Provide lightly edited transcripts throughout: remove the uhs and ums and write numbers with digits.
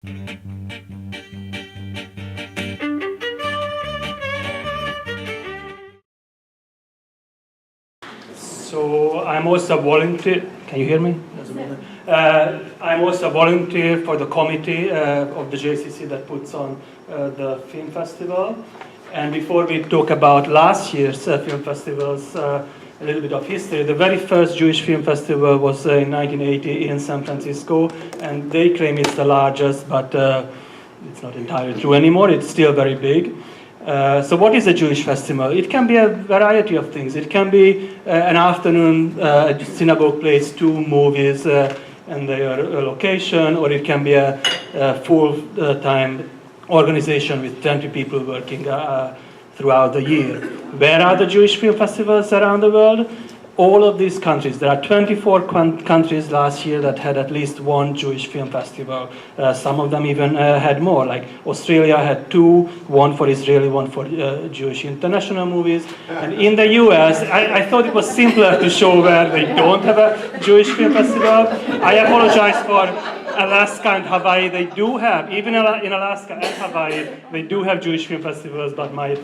So I'm also a volunteer. Can you hear me? I'm also a volunteer for the committee of the JCC that puts on the film festival. And before we talk about last year's film festivals, a little bit of history. The very first Jewish film festival was in 1980 in San Francisco, and they claim it's the largest, but it's not entirely true anymore. It's still very big. So what is a Jewish festival? It can be a variety of things. It can be an afternoon, a synagogue plays 2 movies and their location, or it can be a full-time organization with 20 people working throughout the year. Where are the Jewish film festivals around the world? All of these countries. There are 24 countries last year that had at least one Jewish film festival. Some of them even had more, like Australia had 2, one for Israeli, one for Jewish international movies. And in the US, I thought it was simpler to show where they don't have a Jewish film festival. I apologize for Alaska and Hawaii. They do have, even in Alaska and Hawaii, they do have Jewish film festivals, but my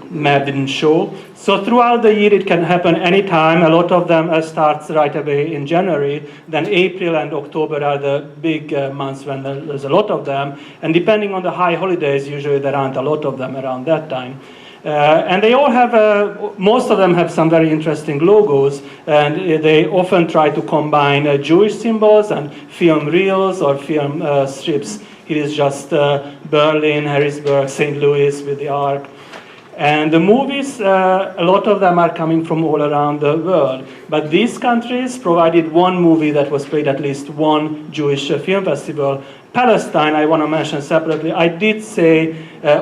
map didn't show. So throughout the year it can happen anytime. A lot of them starts right away in January. Then April and October are the big months when there's a lot of them. And depending on the high holidays, usually there aren't a lot of them around that time. And they all have, most of them have some very interesting logos, and they often try to combine Jewish symbols and film reels or film strips. It is just Berlin, Harrisburg, St. Louis with the Ark. And the movies, a lot of them are coming from all around the world. But these countries provided one movie that was played at least one Jewish film festival. Palestine, I want to mention separately. I did say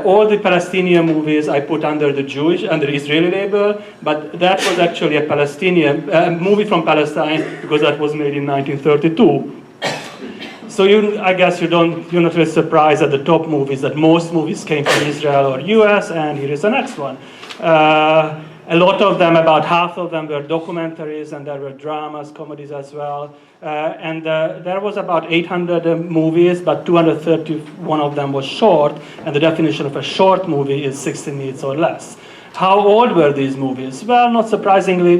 all the Palestinian movies I put under the Jewish, under the Israeli label, but that was actually a Palestinian movie from Palestine because that was made in 1932. So I guess you're not really surprised at the top movies that most movies came from Israel or US, and here is the next one. A lot of them, about half of them, were documentaries, and there were dramas, comedies as well. And there was about 800 movies, but 231 of them was short, and the definition of a short movie is 60 minutes or less. How old were these movies? Well, not surprisingly,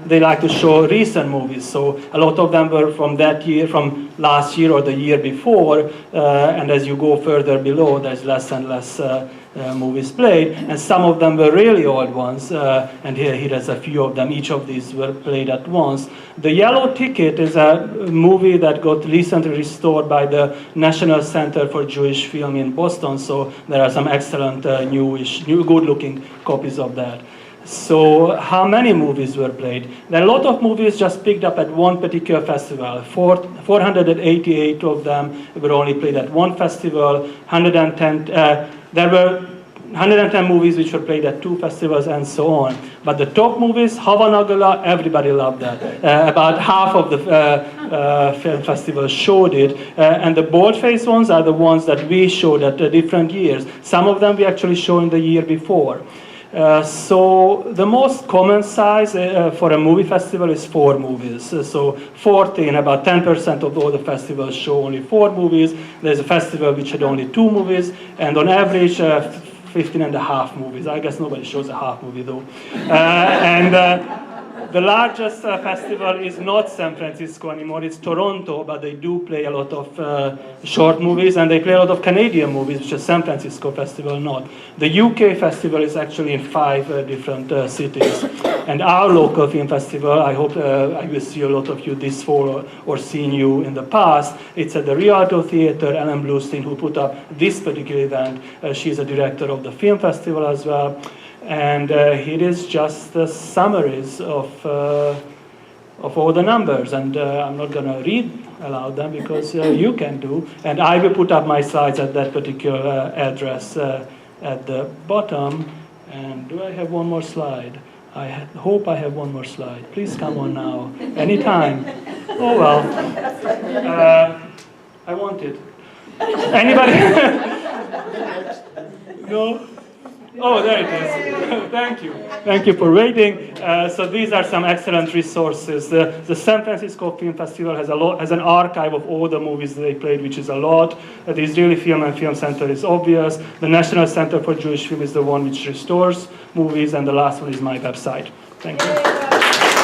they like to show recent movies. So a lot of them were from that year, from last year or the year before. And as you go further below, there's less and less movies played. And some of them were really old ones. And here is a few of them. Each of these were played at once. The Yellow Ticket is a movie that got recently restored by the National Center for Jewish Film in Boston. So there are some excellent, new, good-looking copies of that. So how many movies were played? There are a lot of movies just picked up at one particular festival. 488 of them were only played at one festival. 110, there were 110 movies which were played at 2 festivals and so on. But the top movies, Hava Nagala, everybody loved that. About half of the film festivals showed it. And the bold-faced ones are the ones that we showed at different years. Some of them we actually showed in the year before. So the most common size for a movie festival is 4 movies. So 14, about 10% of all the festivals show only 4 movies. There's a festival which had only 2 movies, and on average 15 and a half movies. I guess nobody shows a half movie though. The largest festival is not San Francisco anymore, it's Toronto, but they do play a lot of short movies, and they play a lot of Canadian movies, which is San Francisco festival not. The UK festival is actually in 5 different cities. And our local film festival, I hope I will see a lot of you this fall or seen you in the past. It's at the Rialto Theatre. Ellen Bluestein, who put up this particular event, she's a director of the film festival as well. And it is just the summaries of all the numbers, and I'm not going to read aloud them because you can do. And I will put up my slides at that particular address at the bottom. And do I have one more slide? I hope I have one more slide. Please come on now, anytime. Oh well, I want it. Anybody? No? Oh, there it is. Thank you. Thank you for waiting. So these are some excellent resources. The San Francisco Film Festival has an archive of all the movies they played, which is a lot. The Israeli Film and Film Center is obvious. The National Center for Jewish Film is the one which restores movies, and the last one is my website. Thank you.